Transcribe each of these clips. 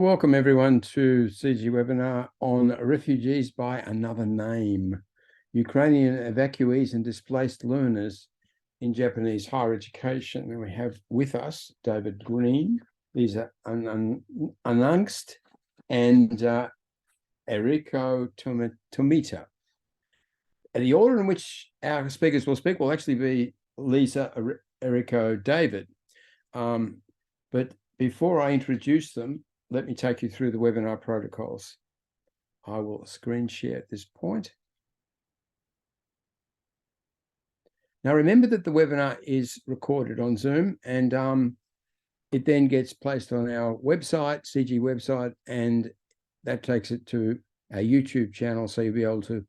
Welcome everyone to CG webinar on refugees by another name, Ukrainian evacuees and displaced learners in Japanese higher education. And we have with us David Green. These are Unangst and Eriko Tomita. And the order in which our speakers will speak will actually be Lisa, Eriko, David. But before I introduce them, let me take you through the webinar protocols. I will screen share at this point. Now, remember that the webinar is recorded on Zoom, and it then gets placed on our website, CG website, and that takes it to our YouTube channel, so you'll be able to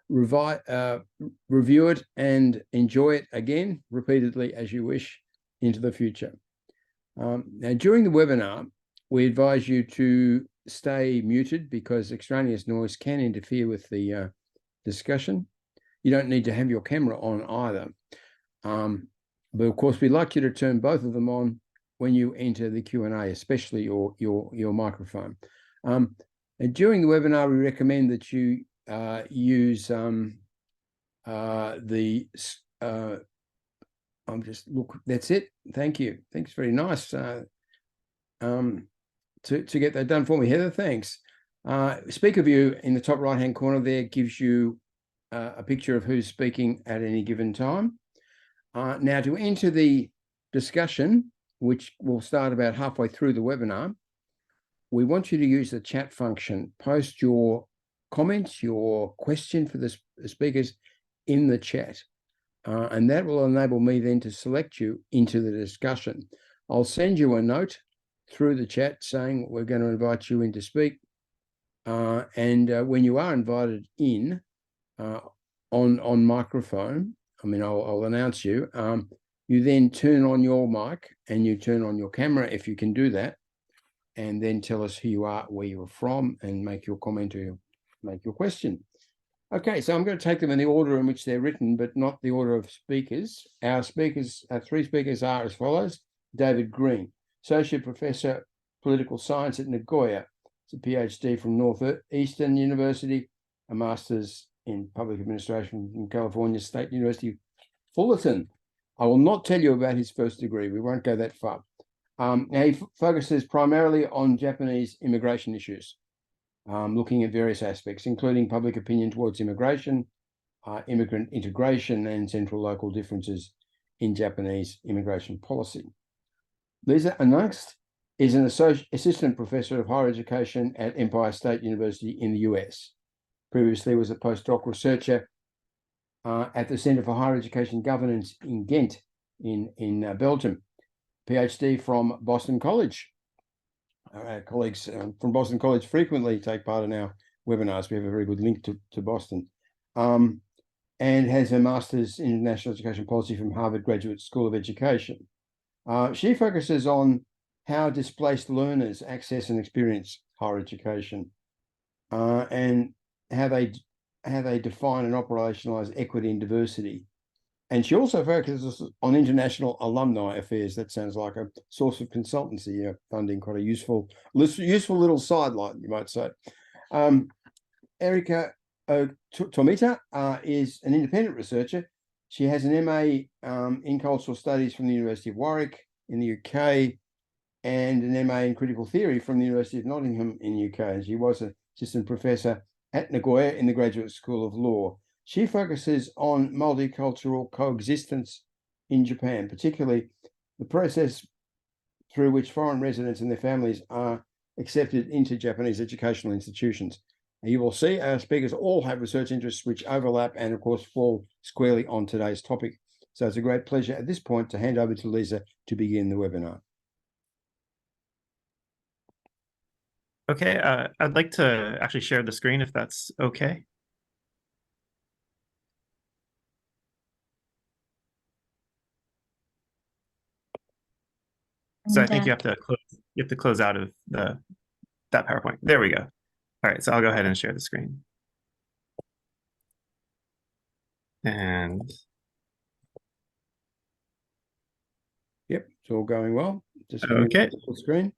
review it and enjoy it again, repeatedly as you wish into the future. Now, during the webinar, we advise you to stay muted because extraneous noise can interfere with the discussion. You don't need to have your camera on either. But of course, we'd like you to turn both of them on when you enter the Q&A, especially your microphone. And during the webinar, we recommend that you use that's it. Thank you. Thanks, very nice. To get that done for me, Heather, thanks. Speaker view in the top right-hand corner there gives you a picture of who's speaking at any given time. Now, to enter the discussion, which will start about halfway through the webinar, we want you to use the chat function. Post your comments, your question for the speakers in the chat, and that will enable me then to select you into the discussion. I'll send you a note through the chat saying we're going to invite you in to speak. And when you are invited in on microphone, I'll announce you, you then turn on your mic and you turn on your camera if you can do that, and then tell us who you are, where you're from, and make your comment or make your question. Okay, so I'm going to take them in the order in which they're written, but not the order of speakers. Our three speakers are as follows: David Green, Associate Professor, Political Science at Nagoya. It's a PhD from Northeastern University, a Master's in Public Administration from California State University, Fullerton. I will not tell you about his first degree. We won't go that far. Now, he focuses primarily on Japanese immigration issues, looking at various aspects, including public opinion towards immigration, immigrant integration, and central local differences in Japanese immigration policy. Lisa Unangst is an assistant professor of higher education at Empire State University in the US. Previously was a postdoc researcher at the Center for Higher Education Governance in Ghent in Belgium. PhD from Boston College. Our colleagues from Boston College frequently take part in our webinars. We have a very good link to Boston. And has a Master's in International Education Policy from Harvard Graduate School of Education. She focuses on how displaced learners access and experience higher education, and how they define and operationalize equity and diversity. And she also focuses on international alumni affairs. That sounds like a source of consultancy funding, quite a useful little sideline, you might say. Eriko Tomita is an independent researcher. She has an MA in Cultural Studies from the University of Warwick in the UK, and an MA in Critical Theory from the University of Nottingham in the UK. And she was an assistant professor at Nagoya in the Graduate School of Law. She focuses on multicultural coexistence in Japan, particularly the process through which foreign residents and their families are accepted into Japanese educational institutions. And you will see our speakers all have research interests which overlap and, of course, fall squarely on today's topic. So it's a great pleasure at this point to hand over to Lisa to begin the webinar. Okay, I'd like to actually share the screen if that's okay. So I think you have to close out of that PowerPoint. There we go. All right, so I'll go ahead and share the screen. And yep, it's all going well. Just okay. full screen.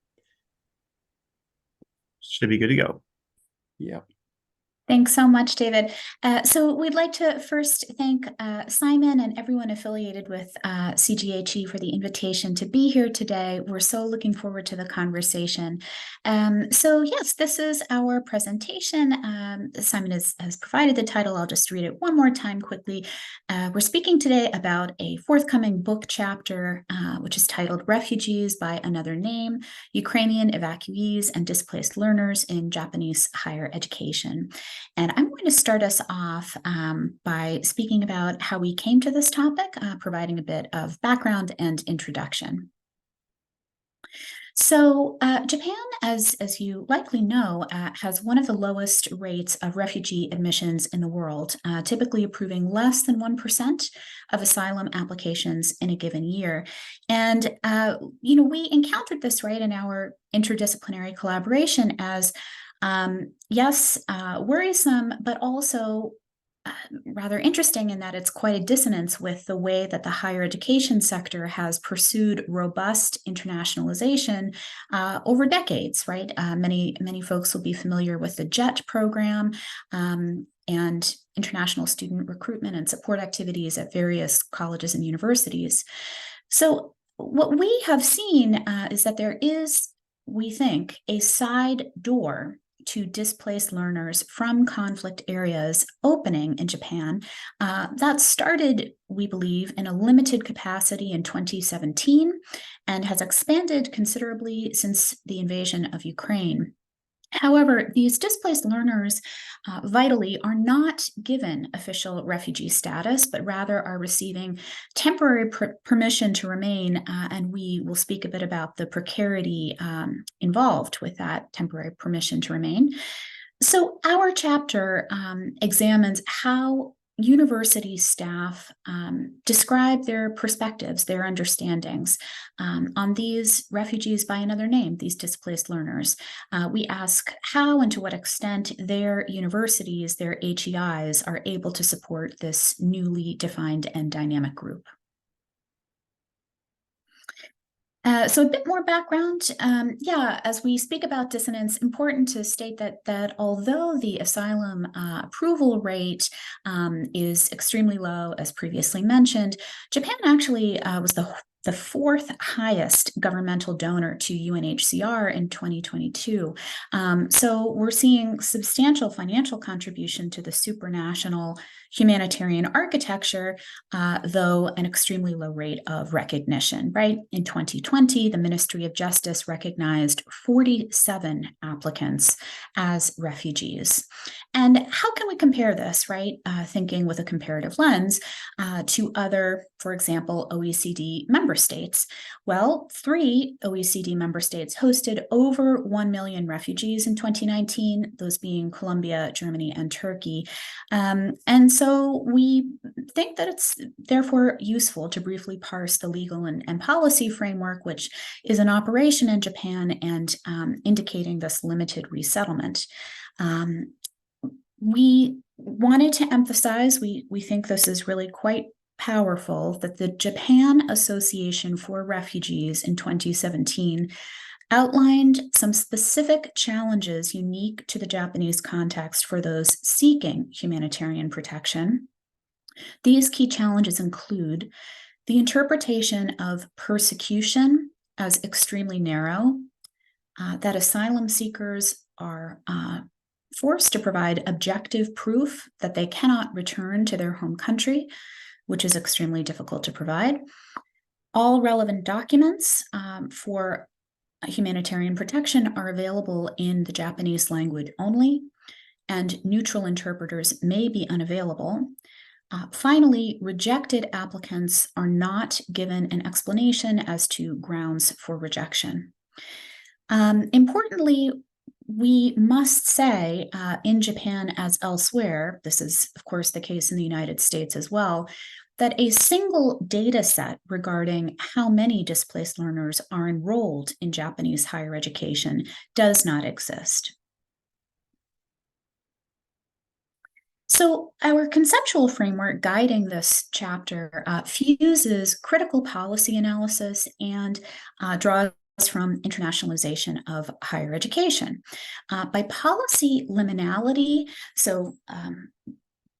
should be good to go. Yeah. Thanks so much, David. So we'd like to first thank Simon and everyone affiliated with CGHE for the invitation to be here today. We're so looking forward to the conversation. So yes, this is our presentation. Simon has provided the title. I'll just read it one more time quickly. We're speaking today about a forthcoming book chapter, which is titled Refugees by Another Name, Ukrainian Evacuees and Displaced Learners in Japanese Higher Education. And I'm going to start us off by speaking about how we came to this topic, providing a bit of background and introduction. So Japan, as you likely know, has one of the lowest rates of refugee admissions in the world, typically approving less than 1% of asylum applications in a given year. And, we encountered this right in our interdisciplinary collaboration as yes, worrisome, but also rather interesting in that it's quite a dissonance with the way that the higher education sector has pursued robust internationalization over decades, right? Many folks will be familiar with the JET program and international student recruitment and support activities at various colleges and universities. So what we have seen is that there is, we think, a side door to displaced learners from conflict areas opening in Japan. That started, we believe, in a limited capacity in 2017 and has expanded considerably since the invasion of Ukraine. However, these displaced learners vitally are not given official refugee status, but rather are receiving temporary permission to remain, and we will speak a bit about the precarity involved with that temporary permission to remain. So our chapter examines how university staff describe their perspectives, their understandings on these refugees by another name, these displaced learners. We ask how and to what extent their universities, their HEIs, are able to support this newly defined and dynamic group. So a bit more background. As we speak about dissonance, important to state that although the asylum approval rate is extremely low, as previously mentioned, Japan actually was the fourth highest governmental donor to UNHCR in 2022. So we're seeing substantial financial contribution to the supranational humanitarian architecture, though an extremely low rate of recognition, right? In 2020, the Ministry of Justice recognized 47 applicants as refugees. And how can we compare this, right? Thinking with a comparative lens to other, for example, OECD member states. Well, 3 OECD member states hosted over 1 million refugees in 2019, those being Colombia, Germany, and Turkey. And so we think that it's therefore useful to briefly parse the legal and policy framework, which is in operation in Japan and indicating this limited resettlement. We wanted to emphasize, we think this is really quite powerful, that the Japan Association for Refugees in 2017 outlined some specific challenges unique to the Japanese context for those seeking humanitarian protection. These key challenges include the interpretation of persecution as extremely narrow, that asylum seekers are forced to provide objective proof that they cannot return to their home country, which is extremely difficult to provide. All relevant documents for humanitarian protection are available in the Japanese language only, and neutral interpreters may be unavailable. Finally, rejected applicants are not given an explanation as to grounds for rejection. Importantly, we must say in Japan as elsewhere, this is of course the case in the United States as well, that a single data set regarding how many displaced learners are enrolled in Japanese higher education does not exist. So our conceptual framework guiding this chapter fuses critical policy analysis and draws from internationalization of higher education. By policy liminality, so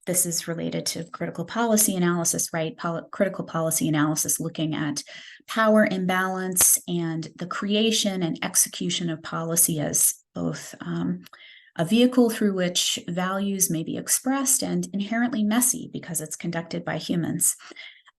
this is related to critical policy analysis, right? Critical policy analysis looking at power imbalance and the creation and execution of policy as both a vehicle through which values may be expressed and inherently messy because it's conducted by humans.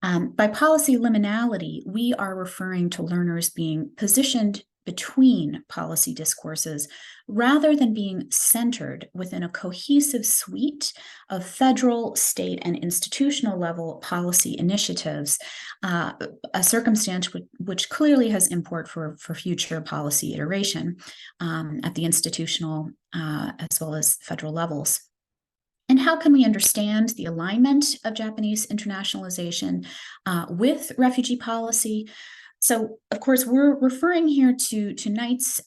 By policy liminality, we are referring to learners being positioned between policy discourses rather than being centered within a cohesive suite of federal, state, and institutional level policy initiatives, a circumstance which clearly has import for future policy iteration at the institutional as well as federal levels. And how can we understand the alignment of Japanese internationalization with refugee policy? So, of course, we're referring here to Knight's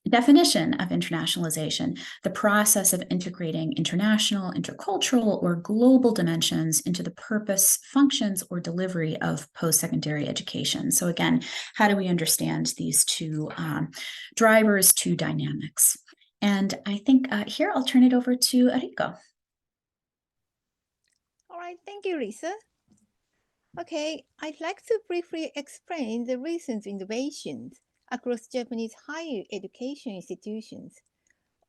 definition of internationalization, the process of integrating international, intercultural, or global dimensions into the purpose, functions, or delivery of post-secondary education. So again, how do we understand these two drivers, two dynamics? And I think here I'll turn it over to Eriko. All right, thank you, Lisa. Okay, I'd like to briefly explain the recent innovations across Japanese higher education institutions.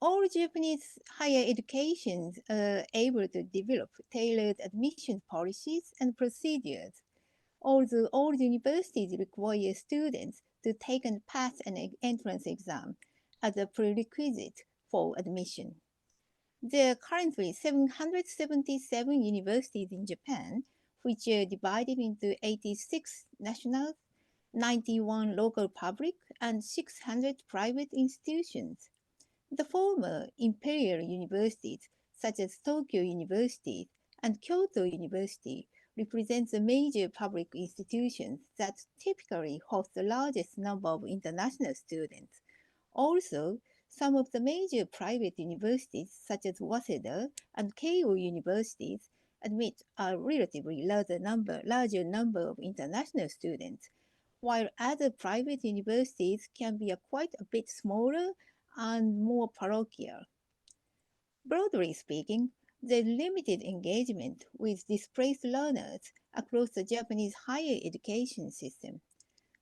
All Japanese higher educations are able to develop tailored admission policies and procedures, although all universities require students to take and pass an entrance exam as a prerequisite for admission. There are currently 777 universities in Japan, which are divided into 86 national, 91 local public, and 600 private institutions. The former imperial universities, such as Tokyo University and Kyoto University, represent the major public institutions that typically host the largest number of international students. Also, some of the major private universities, such as Waseda and Keio universities, admit a relatively larger number of international students, while other private universities can be quite a bit smaller and more parochial. Broadly speaking, there's limited engagement with displaced learners across the Japanese higher education system.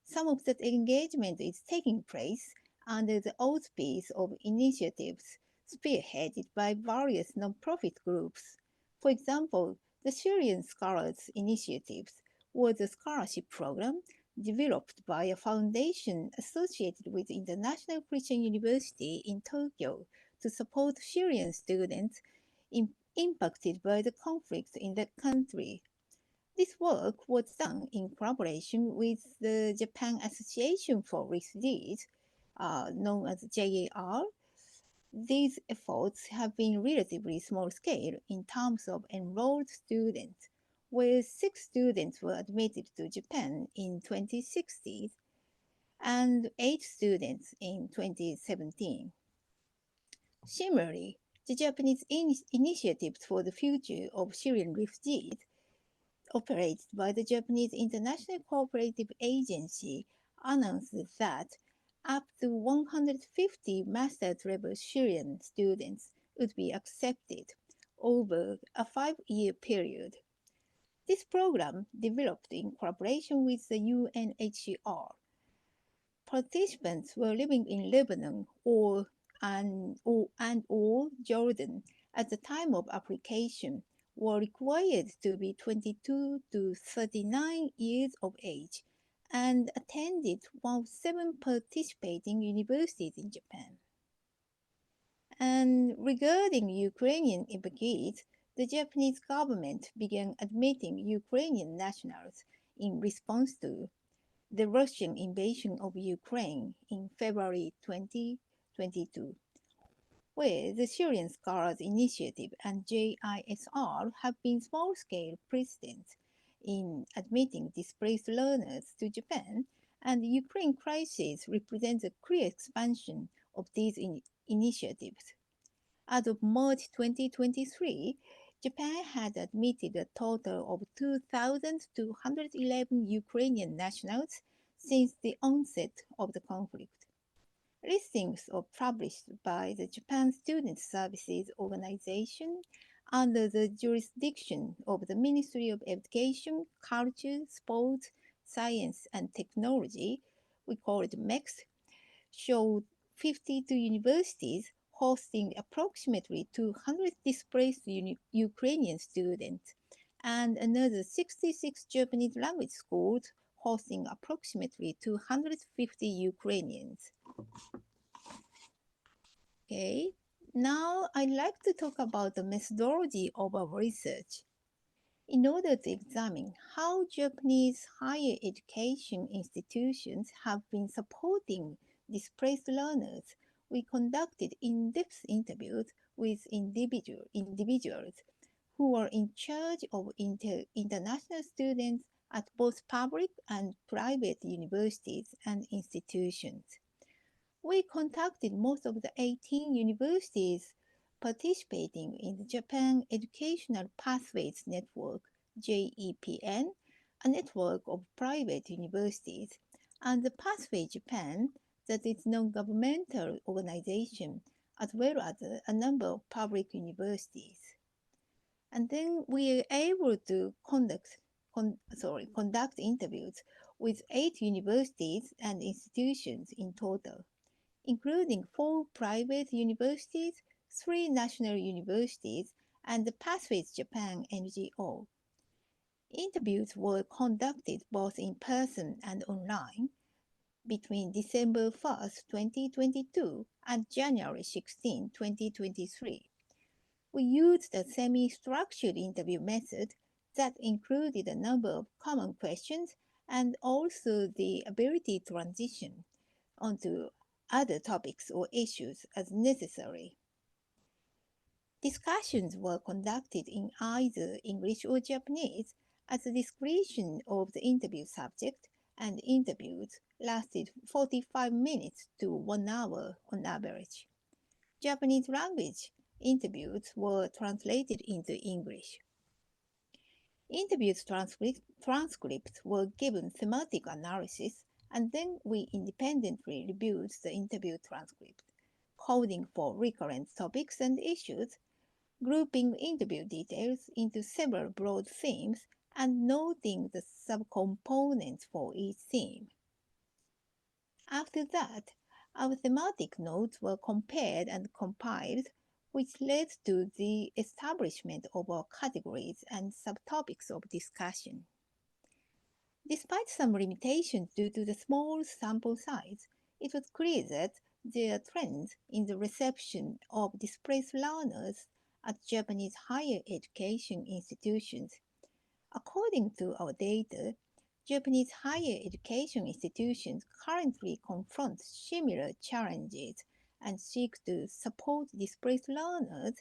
Some of that engagement is taking place under the auspice of initiatives spearheaded by various nonprofit groups. For example, the Syrian Scholars Initiative was a scholarship program developed by a foundation associated with International Christian University in Tokyo to support Syrian students impacted by the conflict in that country. This work was done in collaboration with the Japan Association for Refugees, known as JAR. These efforts have been relatively small scale in terms of enrolled students, where 6 students were admitted to Japan in 2016 and 8 students in 2017. Similarly, the Japanese Initiatives for the Future of Syrian Refugees, operated by the Japanese International Cooperative Agency, announced that up to 150 master's level Syrian students would be accepted over a 5-year period. This program, developed in collaboration with the UNHCR, participants were living in Lebanon or Jordan at the time of application, were required to be 22 to 39 years of age and attended one of 7 participating universities in Japan. And regarding Ukrainian evacuees, the Japanese government began admitting Ukrainian nationals in response to the Russian invasion of Ukraine in February 2022, where the Syrian Scholars Initiative and JISR have been small-scale precedents in admitting displaced learners to Japan, and the Ukraine crisis represents a clear expansion of these initiatives. As of March 2023, Japan had admitted a total of 2,211 Ukrainian nationals since the onset of the conflict. Listings are published by the Japan Student Services Organization under the jurisdiction of the Ministry of Education, Culture, Sports, Science and Technology, we call it MEX, showed 52 universities hosting approximately 200 displaced Ukrainian students, and another 66 Japanese language schools hosting approximately 250 Ukrainians. Okay, now I'd like to talk about the methodology of our research. In order to examine how Japanese higher education institutions have been supporting displaced learners, we conducted in-depth interviews with individuals who were in charge of international students at both public and private universities and institutions. We contacted most of the 18 universities participating in the Japan Educational Pathways Network, JEPN, a network of private universities, and the Pathway Japan, that is non-governmental organization, as well as a number of public universities. And then we were able to conduct interviews with 8 universities and institutions in total, including 4 private universities, 3 national universities, and the Pathways Japan NGO. Interviews were conducted both in person and online between December 1, 2022 and January 16, 2023. We used a semi-structured interview method that included a number of common questions and also the ability to transition onto other topics or issues as necessary. Discussions were conducted in either English or Japanese at the discretion of the interview subject, and interviews lasted 45 minutes to 1 hour on average. Japanese language interviews were translated into English. Interviews transcripts were given thematic analysis, and then we independently reviewed the interview transcript, coding for recurrent topics and issues, grouping interview details into several broad themes, and noting the subcomponents for each theme. After that, our thematic notes were compared and compiled, which led to the establishment of our categories and subtopics of discussion. Despite some limitations due to the small sample size, it was clear that there are trends in the reception of displaced learners at Japanese higher education institutions. According to our data, Japanese higher education institutions currently confront similar challenges and seek to support displaced learners,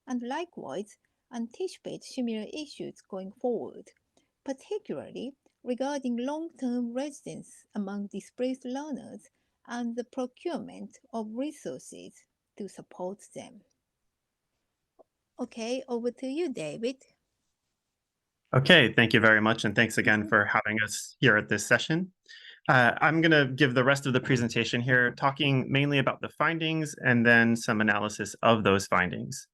and likewise anticipate similar issues going forward, particularly regarding long-term residence among displaced learners and the procurement of resources to support them. Okay, over to you, David. Okay, thank you very much, and thanks again for having us here at this session. I'm going to give the rest of the presentation here, talking mainly about the findings and then some analysis of those findings.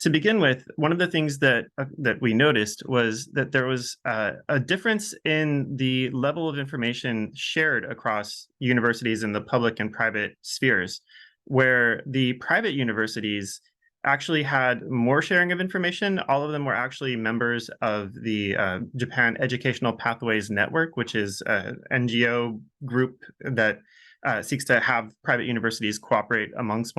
To begin with, one of the things that we noticed was that there was a difference in the level of information shared across universities in the public and private spheres, where the private universities actually had more sharing of information. All of them were actually members of the Japan Educational Pathways Network, which is an NGO group that seeks to have private universities cooperate amongst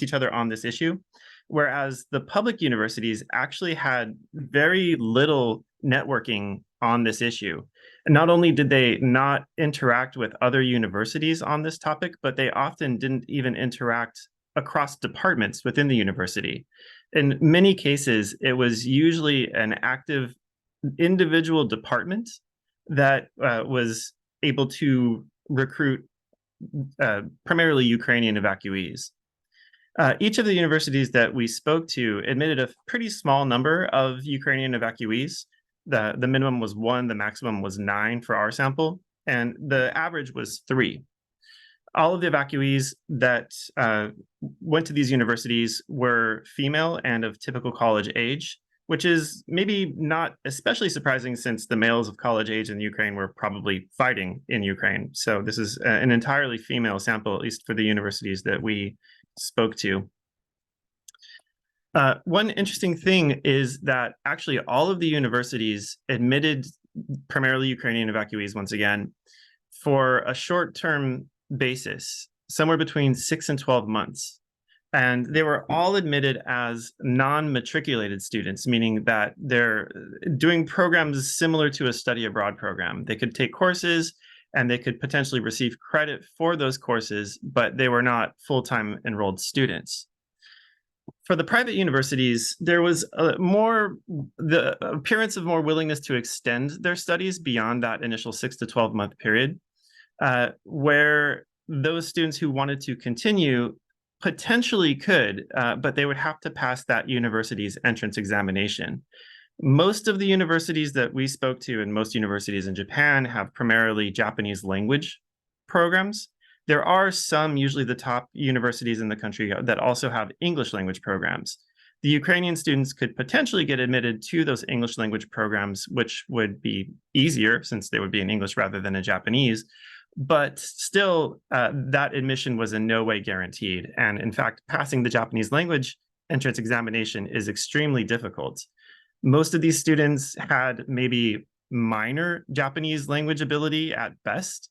each other on this issue. Whereas the public universities actually had very little networking on this issue. And not only did they not interact with other universities on this topic, but they often didn't even interact across departments within the university. In many cases, it was usually an active individual department that was able to recruit primarily Ukrainian evacuees. Each of the universities that we spoke to admitted a pretty small number of Ukrainian evacuees. The minimum was 1, the maximum was 9 for our sample. and the average was 3. All of the evacuees that went to these universities were female and of typical college age, which is maybe not especially surprising since the males of college age in Ukraine were probably fighting in Ukraine. So this is an entirely female sample, at least for the universities that we spoke to. One interesting thing is that actually all of the universities admitted primarily Ukrainian evacuees, once again, for a short-term basis, somewhere between 6 and 12 months. And they were all admitted as non-matriculated students, meaning that they're doing programs similar to a study abroad program. They could take courses and they could potentially receive credit for those courses, but they were not full-time enrolled students. For the private universities, there was the appearance of more willingness to extend their studies beyond that initial 6 to 12 month period, where those students who wanted to continue potentially could, but they would have to pass that university's entrance examination. Most of the universities that we spoke to, and most universities in Japan, have primarily Japanese language programs. There are some, usually the top universities in the country, that also have English language programs. The Ukrainian students could potentially get admitted to those English language programs, which would be easier since they would be in English rather than in Japanese. But still, that admission was in no way guaranteed. And in fact, passing the Japanese language entrance examination is extremely difficult. Most of these students had maybe minor Japanese language ability at best.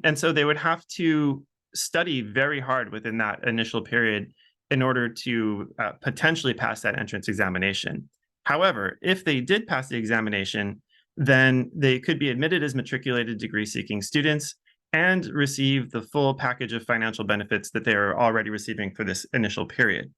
And so they would have to study very hard within that initial period in order to potentially pass that entrance examination. However, if they did pass the examination, then they could be admitted as matriculated degree-seeking students and receive the full package of financial benefits that they are already receiving for this initial period.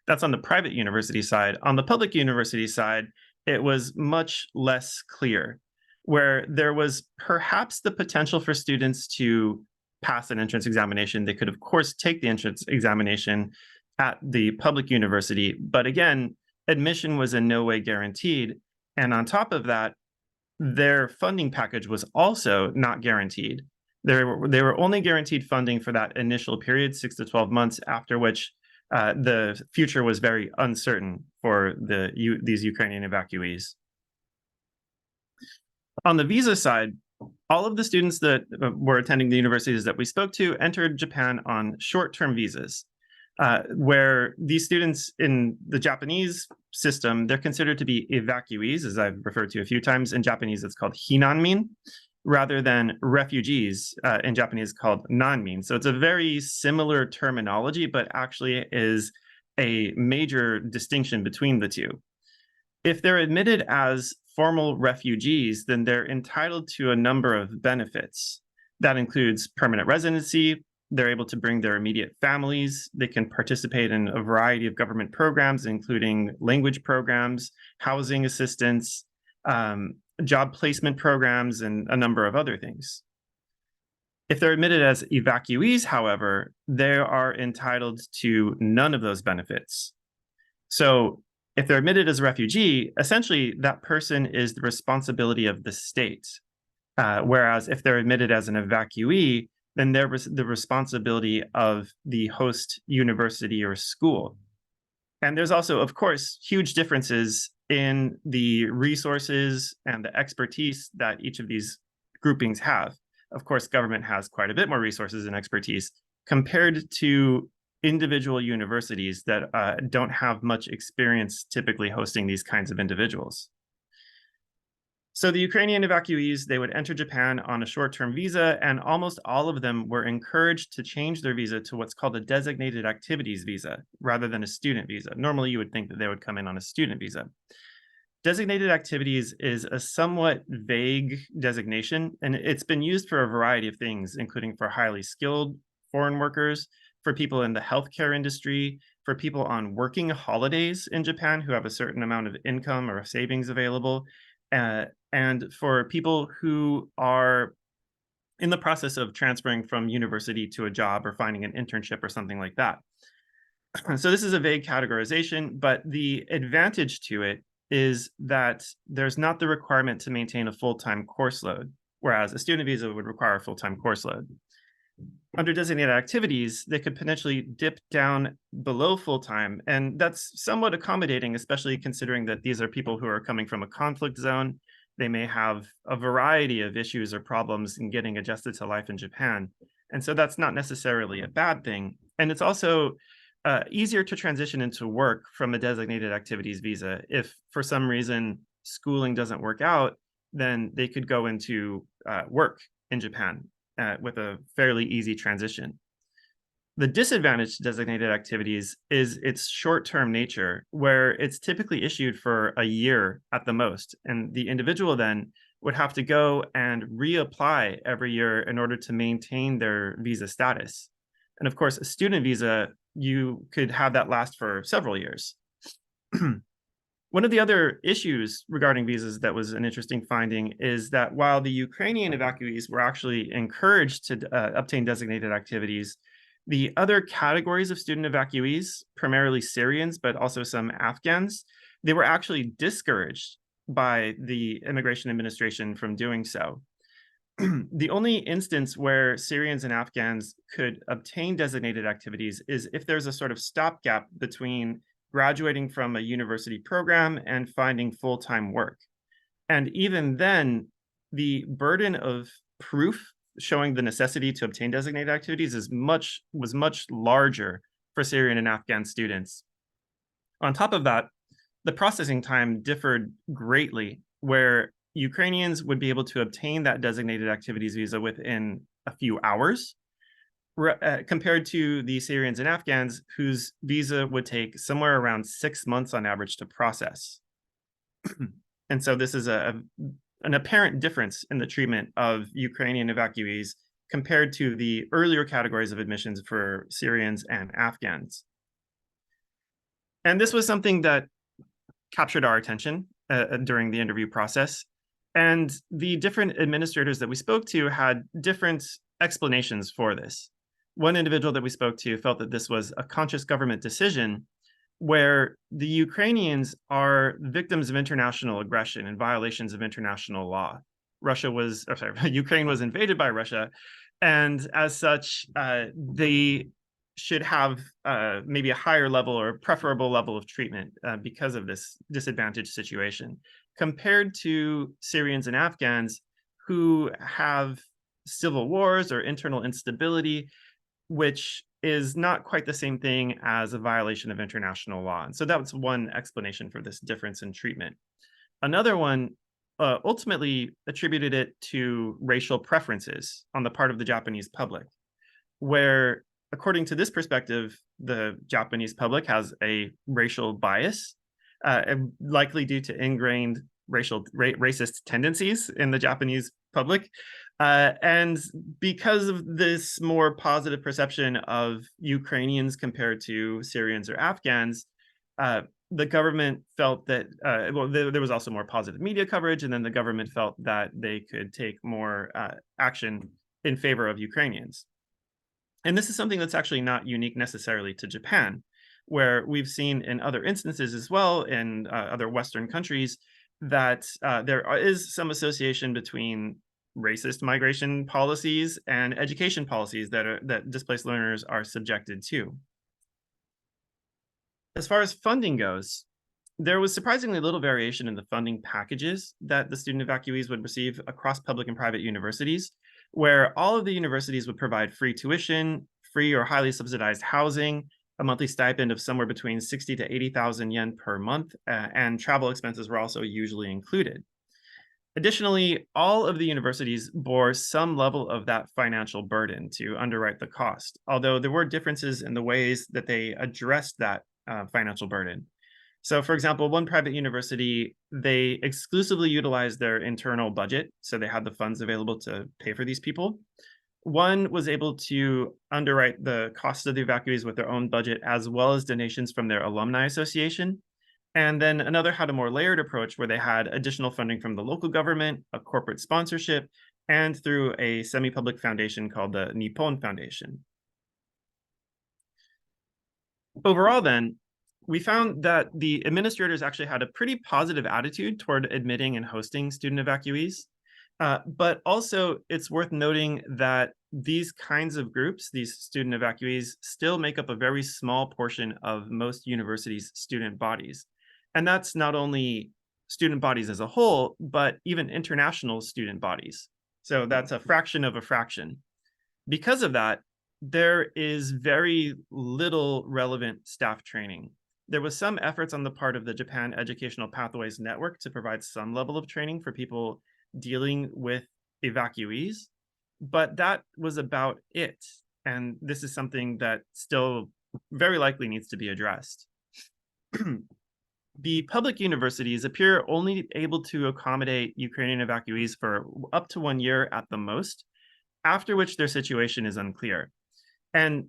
That's on the private university side. On the public university side, it was much less clear, where there was perhaps the potential for students to pass an entrance examination. They could, of course, take the entrance examination at the public university, but again, admission was in no way guaranteed. And on top of that, their funding package was also not guaranteed. They were only guaranteed funding for that initial period, 6 to 12 months, after which the future was very uncertain for these Ukrainian evacuees. On the visa side, all of the students that were attending the universities that we spoke to entered Japan on short-term visas, where these students in the Japanese system, they're considered to be evacuees, as I've referred to a few times. In Japanese, it's called hinanmin, rather than refugees, in Japanese called nanmin. So it's a very similar terminology, but actually is a major distinction between the two. If they're admitted as formal refugees, then they're entitled to a number of benefits. That includes permanent residency. They're able to bring their immediate families. They can participate in a variety of government programs, including language programs, housing assistance, job placement programs, and a number of other things. If they're admitted as evacuees, however, they are entitled to none of those benefits. So if they're admitted as a refugee, essentially that person is the responsibility of the state. Whereas if they're admitted as an evacuee, then they're the responsibility of the host university or school. And there's also, of course, huge differences in the resources and the expertise that each of these groupings have. Of course, government has quite a bit more resources and expertise compared to individual universities that don't have much experience typically hosting these kinds of individuals. So the Ukrainian evacuees, they would enter Japan on a short-term visa, and almost all of them were encouraged to change their visa to what's called a designated activities visa rather than a student visa. Normally, you would think that they would come in on a student visa. Designated activities is a somewhat vague designation, and it's been used for a variety of things, including for highly skilled foreign workers, for people in the healthcare industry, for people on working holidays in Japan who have a certain amount of income or savings available, and for people who are in the process of transferring from university to a job or finding an internship or something like that. So this is a vague categorization, but the advantage to it is that there's not the requirement to maintain a full-time course load. whereas a student visa would require a full-time course load. Under designated activities, they could potentially dip down below full-time, and that's somewhat accommodating, especially considering that these are people who are coming from a conflict zone. They may have a variety of issues or problems in getting adjusted to life in Japan. And so that's not necessarily a bad thing. And it's also easier to transition into work from a designated activities visa. If for some reason schooling doesn't work out, then they could go into work in Japan with a fairly easy transition. The disadvantage to designated activities is its short-term nature, where it's typically issued for a year at the most, and the individual then would have to go and reapply every year in order to maintain their visa status. And of course, a student visa, you could have that last for several years. One of the other issues regarding visas that was an interesting finding is that while the Ukrainian evacuees were actually encouraged to obtain designated activities, the other categories of student evacuees, primarily Syrians, but also some Afghans, they were actually discouraged by the immigration administration from doing so. The only instance where Syrians and Afghans could obtain designated activities is if there's a sort of stopgap between graduating from a university program and finding full-time work. And even then, the burden of proof showing the necessity to obtain designated activities was much larger for Syrian and Afghan students. On top of that, the processing time differed greatly, where Ukrainians would be able to obtain that designated activities visa within a few hours, compared to the Syrians and Afghans, whose visa would take somewhere around 6 months on average to process. And so this is an apparent difference in the treatment of Ukrainian evacuees compared to the earlier categories of admissions for Syrians and Afghans. And this was something that captured our attention during the interview process. And the different administrators that we spoke to had different explanations for this. One individual that we spoke to felt that this was a conscious government decision where the Ukrainians are victims of international aggression and violations of international law. Ukraine was invaded by Russia, and as such, they should have maybe a higher level or preferable level of treatment because of this disadvantaged situation, compared to Syrians and Afghans who have civil wars or internal instability, which is not quite the same thing as a violation of international law. And so that was one explanation for this difference in treatment. Another one ultimately attributed it to racial preferences on the part of the Japanese public, where, according to this perspective, the Japanese public has a racial bias, likely due to ingrained racist tendencies in the Japanese public. And because of this more positive perception of Ukrainians compared to Syrians or Afghans, the government felt that, there was also more positive media coverage, and then the government felt that they could take more action in favor of Ukrainians. And this is something that's actually not unique necessarily to Japan, where we've seen in other instances as well in other Western countries that there is some association between racist migration policies and education policies that displaced learners are subjected to. As far as funding goes, there was surprisingly little variation in the funding packages that the student evacuees would receive across public and private universities, where all of the universities would provide free tuition, free or highly subsidized housing, a monthly stipend of somewhere between 60 to 80,000 yen per month, and travel expenses were also usually included. Additionally, all of the universities bore some level of that financial burden to underwrite the cost, although there were differences in the ways that they addressed that financial burden. So, for example, one private university, they exclusively utilized their internal budget, so they had the funds available to pay for these people. One was able to underwrite the cost of the evacuees with their own budget, as well as donations from their alumni association. And then another had a more layered approach where they had additional funding from the local government, a corporate sponsorship, and through a semi-public foundation called the Nippon Foundation. Overall, then, we found that the administrators actually had a pretty positive attitude toward admitting and hosting student evacuees. But also, it's worth noting that these kinds of groups, these student evacuees, still make up a very small portion of most universities' student bodies. And that's not only student bodies as a whole, but even international student bodies. So that's a fraction of a fraction. Because of that, there is very little relevant staff training. There was some efforts on the part of the Japan Educational Pathways Network to provide some level of training for people dealing with evacuees, but that was about it. And this is something that still very likely needs to be addressed. The public universities appear only able to accommodate Ukrainian evacuees for up to 1 year at the most, after which their situation is unclear. And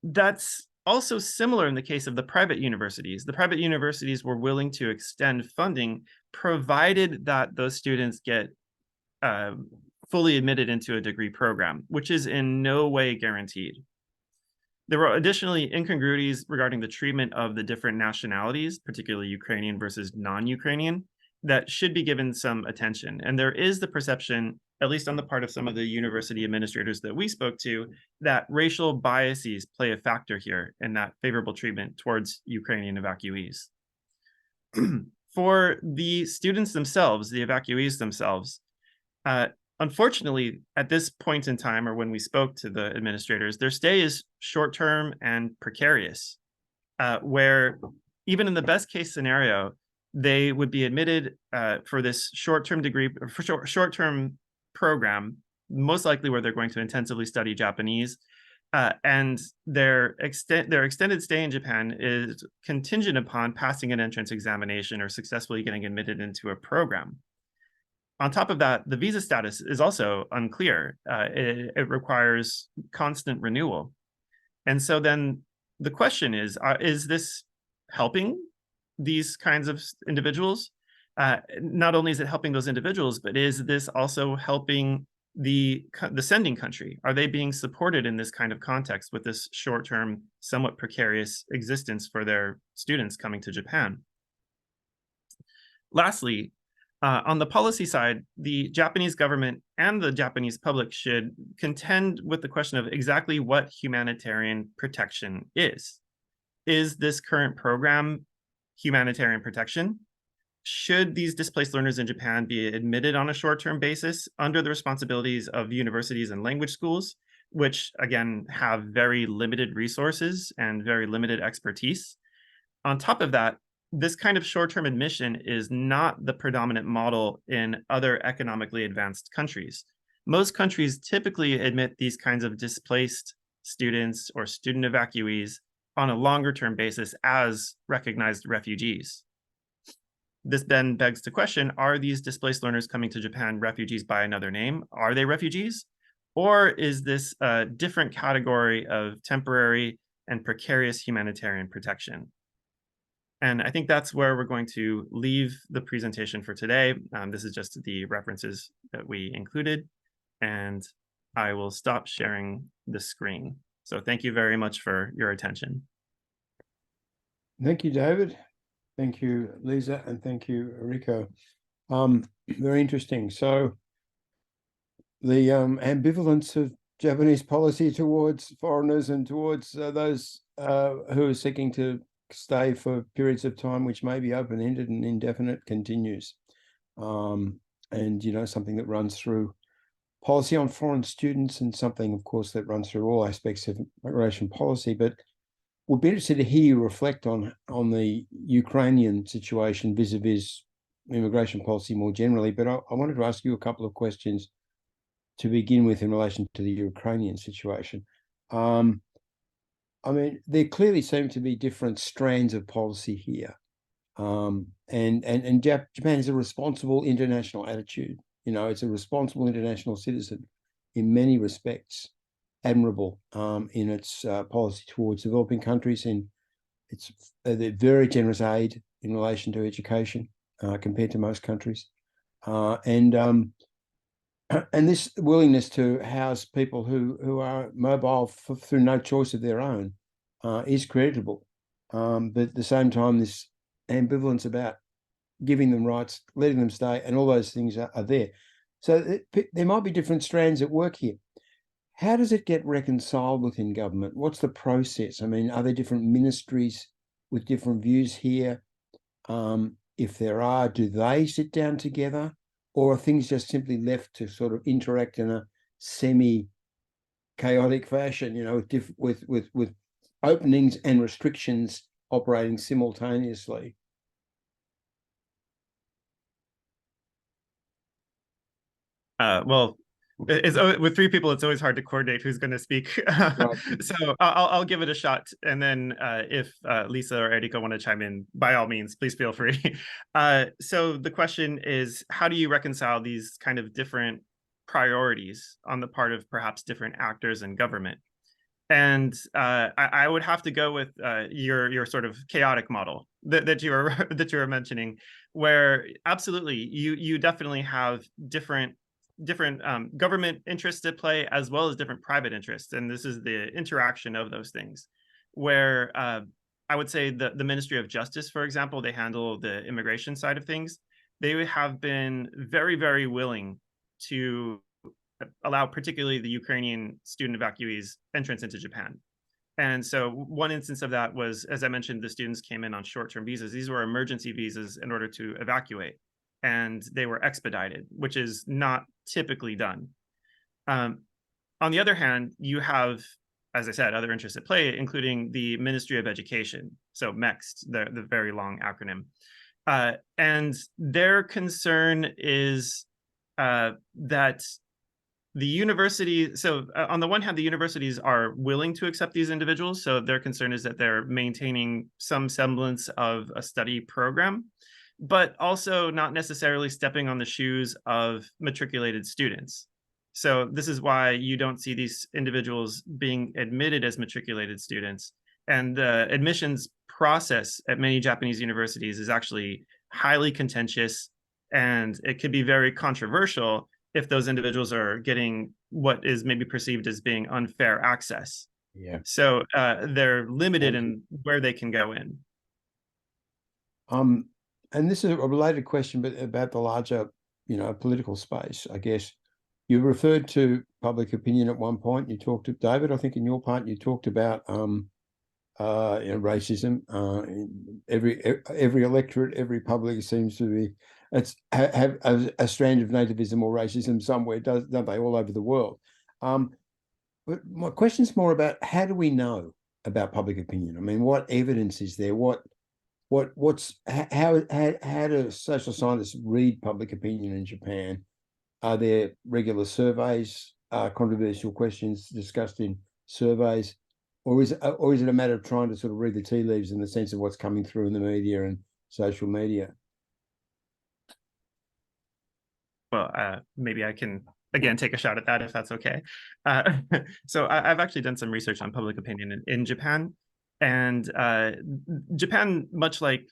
that's also similar in the case of the private universities. The private universities were willing to extend funding, provided that those students get fully admitted into a degree program, which is in no way guaranteed. There were additionally incongruities regarding the treatment of the different nationalities, particularly Ukrainian versus non-Ukrainian, that should be given some attention. And there is the perception, at least on the part of some of the university administrators that we spoke to, that racial biases play a factor here in that favorable treatment towards Ukrainian evacuees. For the students themselves, the evacuees themselves, unfortunately, at this point in time, or when we spoke to the administrators, their stay is short-term and precarious, where even in the best case scenario, they would be admitted for this short-term degree, for short-term program, most likely where they're going to intensively study Japanese, and their extended stay in Japan is contingent upon passing an entrance examination or successfully getting admitted into a program. On top of that, the visa status is also unclear. It requires constant renewal. And so then the question is this helping these kinds of individuals? Not only is it helping those individuals, but is this also helping the sending country? Are they being supported in this kind of context with this short-term, somewhat precarious existence for their students coming to Japan? Lastly, on the policy side, the Japanese government and the Japanese public should contend with the question of exactly what humanitarian protection is. Is this current program humanitarian protection? Should these displaced learners in Japan be admitted on a short-term basis under the responsibilities of universities and language schools, which again have very limited resources and very limited expertise? On top of that, this kind of short-term admission is not the predominant model in other economically advanced countries. Most countries typically admit these kinds of displaced students or student evacuees on a longer-term basis as recognized refugees. This then begs the question, are these displaced learners coming to Japan refugees by another name? Are they refugees? Or is this a different category of temporary and precarious humanitarian protection? And I think that's where we're going to leave the presentation for today. This is just the references that we included, and I will stop sharing the screen. So thank you very much for your attention. Thank you, David. Thank you, Lisa, and thank you, Eriko. Very interesting. So the ambivalence of Japanese policy towards foreigners and towards those who are seeking to stay for periods of time which may be open-ended and indefinite continues. And, you know, something that runs through policy on foreign students and something, of course, that runs through all aspects of migration policy. But we'll be interested to hear you reflect on the Ukrainian situation vis-a-vis immigration policy more generally. But I wanted to ask you a couple of questions to begin with in relation to the Ukrainian situation. I mean, there clearly seem to be different strands of policy here. And Japan has a responsible international attitude. You know, it's a responsible international citizen in many respects, admirable in its policy towards developing countries, and it's very generous aid in relation to education compared to most countries. And this willingness to house people who are mobile through no choice of their own is creditable. But at the same time, this ambivalence about giving them rights, letting them stay, and all those things are there. So there might be different strands at work here. How does it get reconciled within government? What's the process? I mean, are there different ministries with different views here? If there are, do they sit down together, or are things just simply left to sort of interact in a semi-chaotic fashion? You know, with openings and restrictions operating simultaneously. Well, with three people, it's always hard to coordinate who's going to speak. Right. So I'll give it a shot, and then if Lisa or Eriko want to chime in, by all means, please feel free. So the question is, how do you reconcile these kind of different priorities on the part of perhaps different actors in government? And I would have to go with your sort of chaotic model that you were mentioning, where absolutely you definitely have different government interests at play as well as different private interests, and this is the interaction of those things. Where I would say the Ministry of Justice, for example, they handle the immigration side of things. They have been very, very willing to allow particularly the Ukrainian student evacuees entrance into Japan. And so one instance of that was, as I mentioned, the students came in on short-term visas. These were emergency visas in order to evacuate, and they were expedited, which is not typically done. On the other hand, you have, as I said, other interests at play, including the Ministry of Education, so MEXT, the very long acronym. And their concern is that the university, so on the one hand, the universities are willing to accept these individuals. So their concern is that they're maintaining some semblance of a study program, but also not necessarily stepping on the shoes of matriculated students. So this is why you don't see these individuals being admitted as matriculated students. And the admissions process at many Japanese universities is actually highly contentious, and it could be very controversial if those individuals are getting what is maybe perceived as being unfair access. Yeah. So they're limited in where they can go in. And this is a related question, but about the larger, political space, I guess. You referred to public opinion at one point. You talked to David, I think in your part, you talked about racism. Every electorate, every public seems to be have a strand of nativism or racism somewhere, don't they, all over the world? But my question's more about, how do we know about public opinion? I mean, what evidence is there? How do social scientists read public opinion in Japan? Are there regular surveys, controversial questions discussed in surveys, or is it a matter of trying to sort of read the tea leaves in the sense of what's coming through in the media and social media? Well, maybe I can again take a shot at that if that's okay. So I've actually done some research on public opinion in Japan, and Japan, much like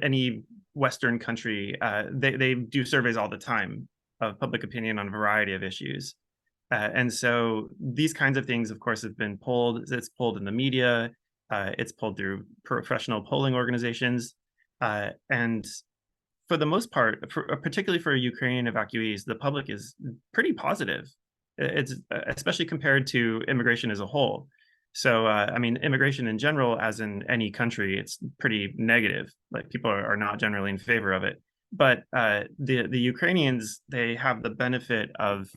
any Western country, they do surveys all the time of public opinion on a variety of issues. And so these kinds of things, of course, have been polled. It's polled in the media. It's polled through professional polling organizations. And for the most part, particularly for Ukrainian evacuees, the public is pretty positive. It's especially compared to immigration as a whole. So, I mean, immigration in general, as in any country, it's pretty negative. Like, people are not generally in favor of it. But the Ukrainians, they have the benefit of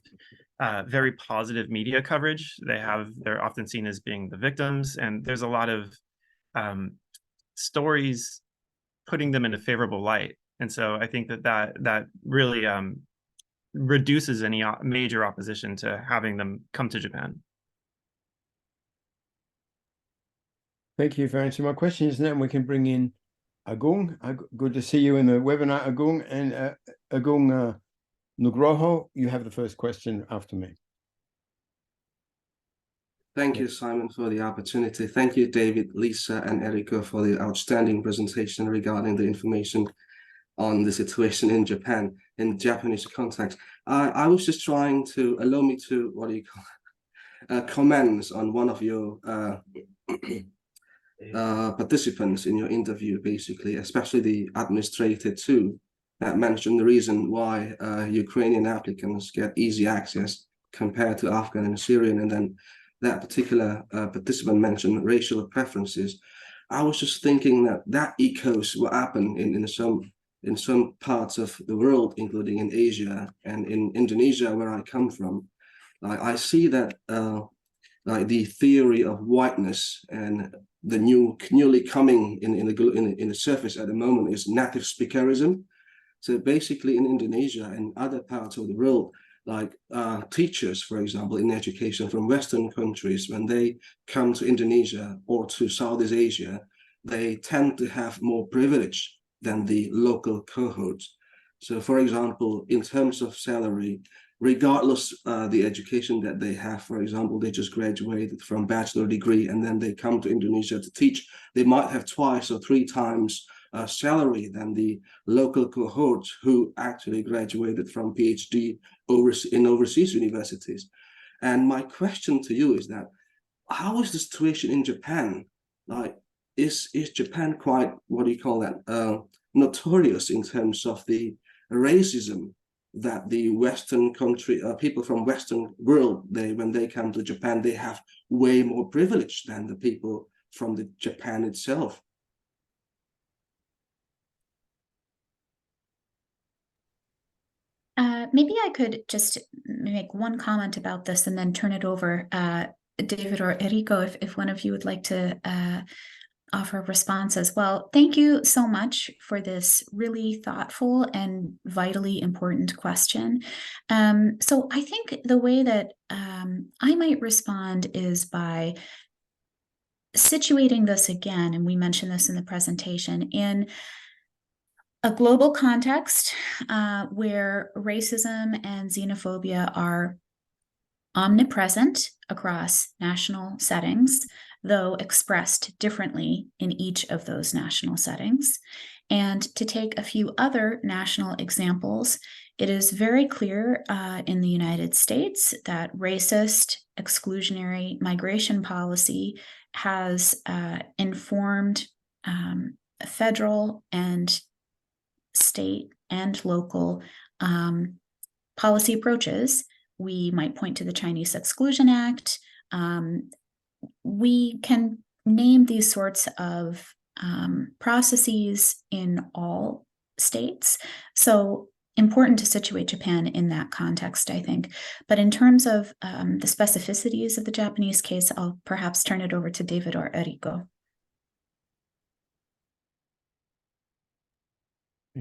very positive media coverage. They're often seen as being the victims, and there's a lot of stories putting them in a favorable light. And so I think that really reduces any major opposition to having them come to Japan. Thank you for answering my questions. Now we can bring in Agung. Good to see you in the webinar, Agung. And Agung Nugroho, you have the first question after me. Thank you, Simon, for the opportunity. Thank you, David, Lisa, and Eriko, for the outstanding presentation regarding the information on the situation in Japan, in Japanese context. I was just trying to allow me to, comments on one of your participants in your interview, basically, especially the administrator too. that mentioned the reason why Ukrainian applicants get easy access compared to Afghan and Syrian, and then that particular participant mentioned racial preferences. I was just thinking that echoes what happened in some parts of the world, including in Asia and in Indonesia, where I come from. I see that like the theory of whiteness and the newly coming in the surface at the moment is native speakerism. So basically in Indonesia and other parts of the world, like teachers, for example, in education from Western countries, when they come to Indonesia or to Southeast Asia, they tend to have more privilege than the local cohorts. So for example, in terms of salary, regardless the education that they have, for example, they just graduated from bachelor degree and then they come to Indonesia to teach, they might have twice or three times salary than the local cohorts who actually graduated from PhD in overseas universities. And my question to you is that, how is the situation in Japan? Like, is Japan quite, what do you call that, notorious in terms of the racism that the Western country, people from Western world, when they come to Japan, they have way more privilege than the people from the Japan itself? Maybe I could just make one comment about this and then turn it over, David or Eriko, if one of you would like to offer a response as well. Thank you so much for this really thoughtful and vitally important question. So I think the way that I might respond is by situating this again, and we mentioned this in the presentation, in a global context where racism and xenophobia are omnipresent across national settings, though expressed differently in each of those national settings. And to take a few other national examples, it is very clear in the United States that racist, exclusionary migration policy has informed federal and state and local policy approaches. We might point to the Chinese Exclusion Act. We can name these sorts of processes in all states. So important to situate Japan in that context, I think. But in terms of the specificities of the Japanese case, I'll perhaps turn it over to David or Eriko.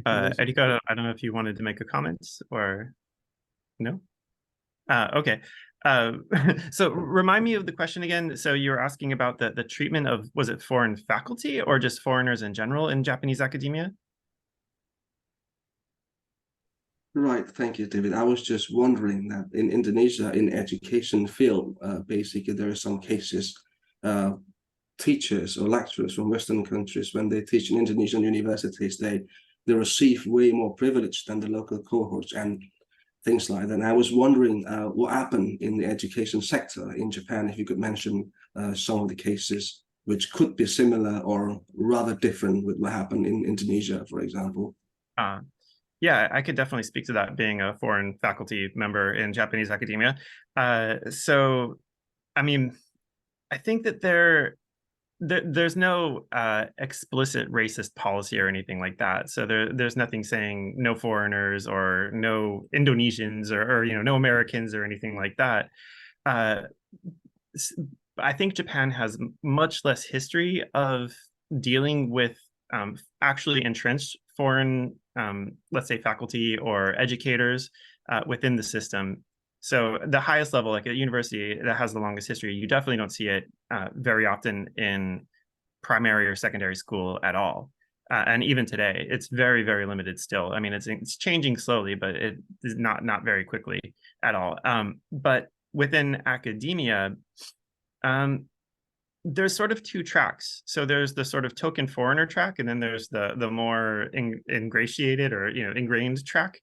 Eriko, I don't know if you wanted to make a comment or no? Okay. So remind me of the question again. So you were asking about the treatment of, was it foreign faculty or just foreigners in general in Japanese academia? Right, thank you, David. I was just wondering that in Indonesia, in education field, basically there are some cases, teachers or lecturers from Western countries, when they teach in Indonesian universities, they receive way more privilege than the local cohorts and things like that. And I was wondering what happened in the education sector in Japan, if you could mention some of the cases which could be similar or rather different with what happened in Indonesia, for example. Yeah, I could definitely speak to that, being a foreign faculty member in Japanese academia. So, I mean, I think that there's no explicit racist policy or anything like that. So there's nothing saying no foreigners or no Indonesians or no Americans or anything like that. I think Japan has much less history of dealing with actually entrenched foreign, let's say, faculty or educators within the system. So the highest level, like a university that has the longest history, you definitely don't see it very often in primary or secondary school at all. And even today, it's very, very limited still. I mean, it's changing slowly, but it is not very quickly at all. But within academia, there's sort of two tracks. So there's the sort of token foreigner track, and then there's the more ingratiated or ingrained track.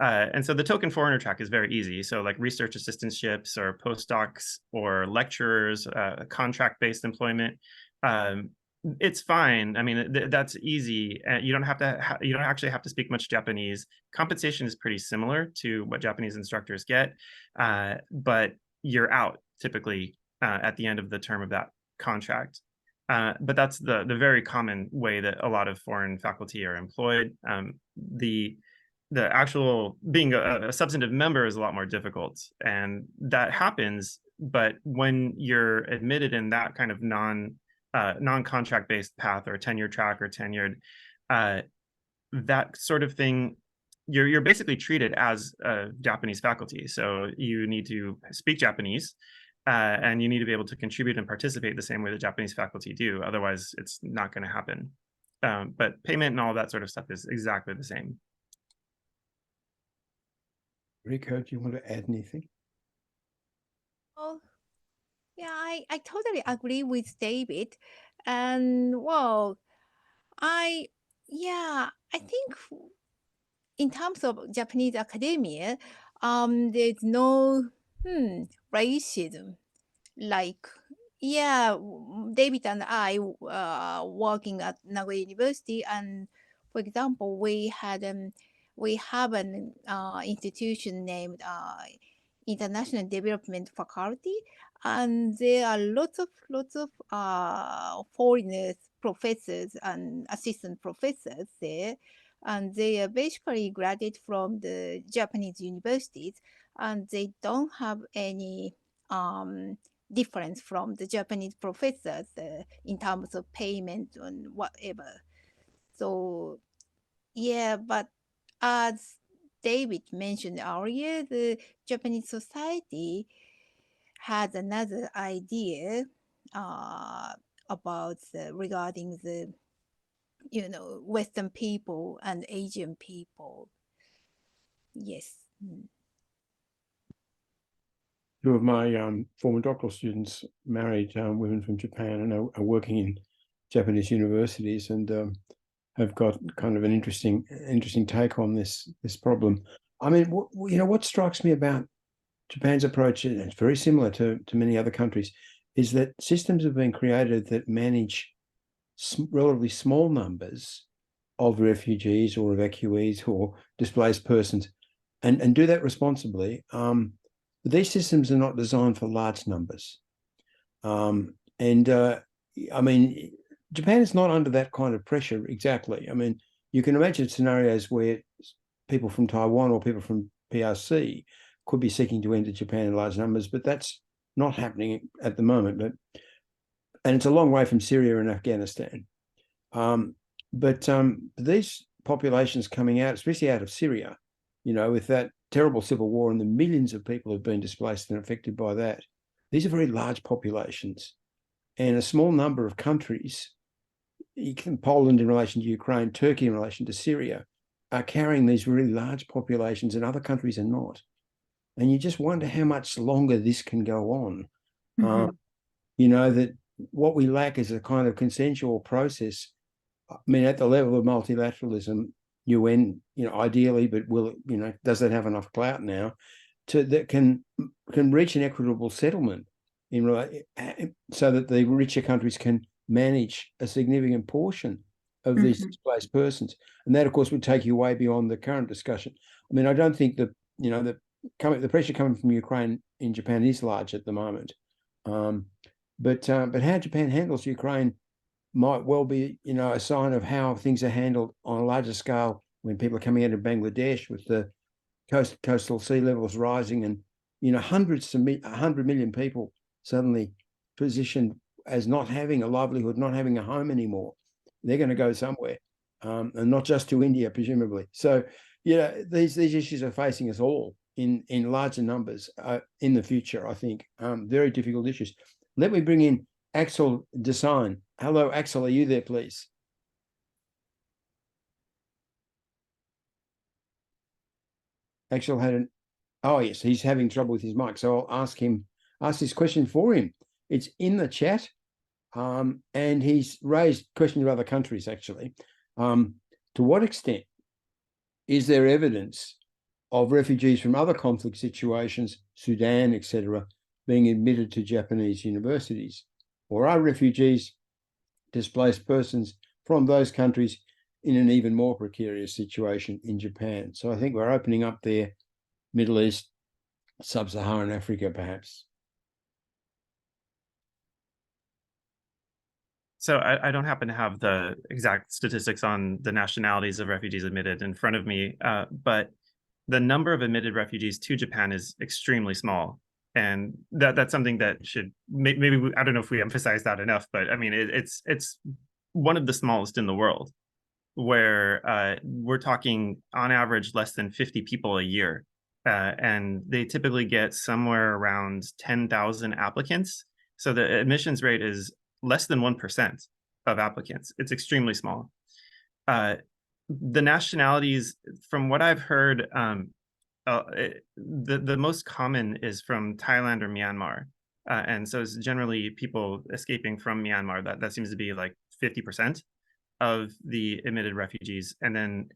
And so the token foreigner track is very easy. So like research assistantships or postdocs or lecturers, contract-based employment. it's fine. I mean, that's easy. You don't have to. You don't actually have to speak much Japanese. Compensation is pretty similar to what Japanese instructors get, but you're out typically at the end of the term of that contract. But that's the very common way that a lot of foreign faculty are employed. The actual being a substantive member is a lot more difficult, and that happens. But when you're admitted in that kind of non-contract based path or tenure track or tenured, that sort of thing, you're basically treated as a Japanese faculty. So you need to speak Japanese, and you need to be able to contribute and participate the same way the Japanese faculty do. Otherwise, it's not going to happen. But payment and all that sort of stuff is exactly the same. Rico, do you want to add anything? Oh, yeah, I totally agree with David. And well, I think in terms of Japanese academia, there's no racism. Like, David and I working at Nagoya University, and for example, we have an institution named International Development Faculty, and there are lots of foreigners, professors and assistant professors there, and they are basically graduated from the Japanese universities, and they don't have any difference from the Japanese professors in terms of payment and whatever. So but as David mentioned earlier, the Japanese society has another idea about regarding the Western people and Asian people. Yes. Two of my former doctoral students married women from Japan and are working in Japanese universities, and have got kind of an interesting take on this problem. I mean, what strikes me about Japan's approach, and it's very similar to many other countries, is that systems have been created that manage relatively small numbers of refugees or evacuees or displaced persons, and do that responsibly. But these systems are not designed for large numbers. I mean, Japan is not under that kind of pressure exactly. I mean, you can imagine scenarios where people from Taiwan or people from PRC could be seeking to enter Japan in large numbers, but that's not happening at the moment. And it's a long way from Syria and Afghanistan. But these populations coming out, especially out of Syria, with that terrible civil war and the millions of people who've been displaced and affected by that, these are very large populations. And a small number of countries, Poland in relation to Ukraine, Turkey in relation to Syria, are carrying these really large populations, and other countries are not. And you just wonder how much longer this can go on. That what we lack is a kind of consensual process. I mean, at the level of multilateralism, UN, ideally, but does that have enough clout now that can reach an equitable settlement so that the richer countries can manage a significant portion of these displaced persons? And that, of course, would take you way beyond the current discussion. I mean, I don't think that the pressure coming from Ukraine in Japan is large at the moment, but how Japan handles Ukraine might well be, a sign of how things are handled on a larger scale when people are coming out of Bangladesh with the coastal sea levels rising, and 100 million people suddenly positioned as not having a livelihood, not having a home anymore. They're going to go somewhere, and not just to India, presumably. So, these issues are facing us all in larger numbers in the future, I think. Very difficult issues. Let me bring in Axel Design. Hello, Axel, are you there, please? Axel yes, he's having trouble with his mic, so I'll ask this question for him. It's in the chat, and he's raised questions of other countries, actually. To what extent is there evidence of refugees from other conflict situations, Sudan, etc., being admitted to Japanese universities? Or are refugees displaced persons from those countries in an even more precarious situation in Japan. So I think we're opening up there, Middle East, Sub-Saharan Africa, perhaps. So I don't happen to have the exact statistics on the nationalities of refugees admitted in front of me, but the number of admitted refugees to Japan is extremely small. And that's something that should, maybe, I don't know if we emphasize that enough, but I mean, it's one of the smallest in the world, where we're talking on average less than 50 people a year. And they typically get somewhere around 10,000 applicants. So the admissions rate is less than 1% of applicants. It's extremely small. The nationalities, from what I've heard, the most common is from Thailand or Myanmar. And so it's generally people escaping from Myanmar. That seems to be like 50% of the admitted refugees. And then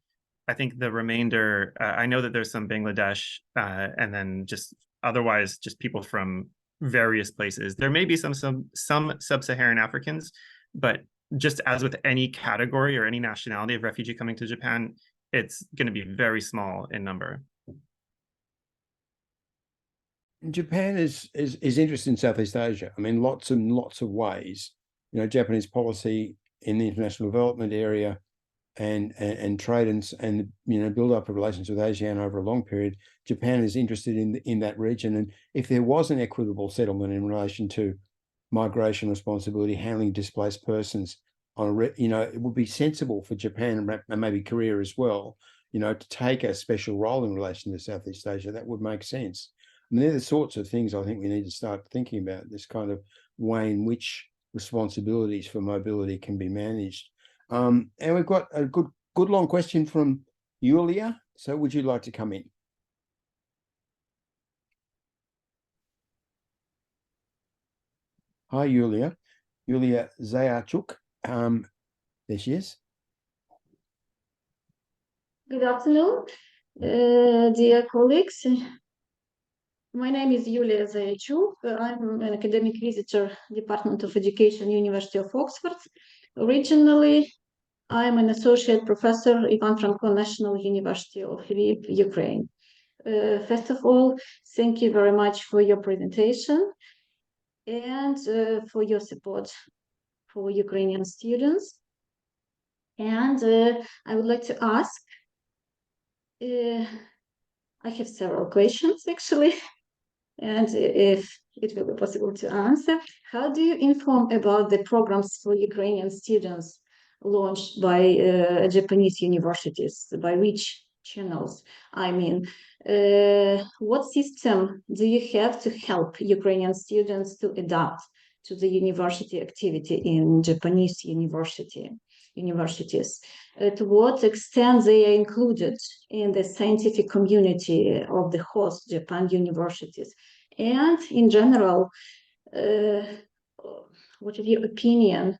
I think the remainder, I know that there's some Bangladesh, and then just otherwise just people from various places. There may be some sub-Saharan Africans, but just as with any category or any nationality of refugee coming to Japan, it's going to be very small in number. Japan is interested in Southeast Asia. I mean, lots and lots of ways. You know, Japanese policy in the international development area and trade and you know, build up of relations with ASEAN over a long period. Japan is interested in that region, and if there was an equitable settlement in relation to migration responsibility, handling displaced persons on a, you know, it would be sensible for Japan and maybe Korea as well, you know, to take a special role in relation to Southeast Asia. That would make sense. I mean, they're the sorts of things I think we need to start thinking about, this kind of way in which responsibilities for mobility can be managed. And we've got a good long question from Yulia. So would you like to come in? Hi, Yulia. Yulia Zayachuk. There she is. Good afternoon, dear colleagues. My name is Yulia Zayachuk. I'm an academic visitor, Department of Education, University of Oxford. Originally, I'm an associate professor, Ivan Franko National University of Lviv, Ukraine. First of all, thank you very much for your presentation and for your support for Ukrainian students. And I would like to ask, I have several questions actually, and if it will be possible to answer. How do you inform about the programs for Ukrainian students launched by Japanese universities? By which channels? I mean, what system do you have to help Ukrainian students to adapt to the university activity in Japanese universities? To what extent they are included in the scientific community of the host Japan universities? And in general, what is your opinion?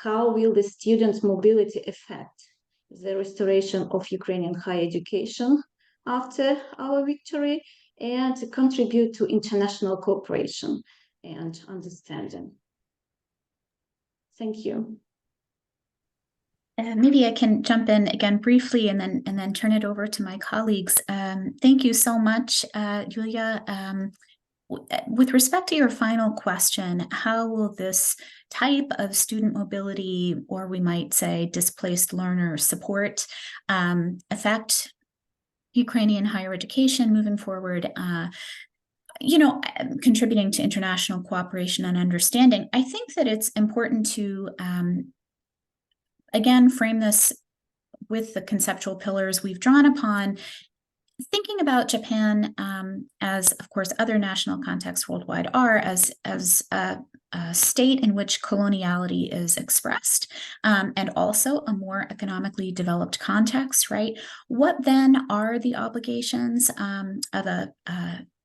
How will the students' mobility affect the restoration of Ukrainian higher education after our victory and contribute to international cooperation and understanding? Thank you. Maybe I can jump in again briefly and then turn it over to my colleagues. Thank you so much, Yulia. With respect to your final question, how will this type of student mobility, or we might say displaced learner support, affect Ukrainian higher education moving forward? You know, contributing to international cooperation and understanding. I think that it's important to again, frame this with the conceptual pillars we've drawn upon, thinking about Japan as, of course, other national contexts worldwide are, as a state in which coloniality is expressed, and also a more economically developed context, right? What then are the obligations of a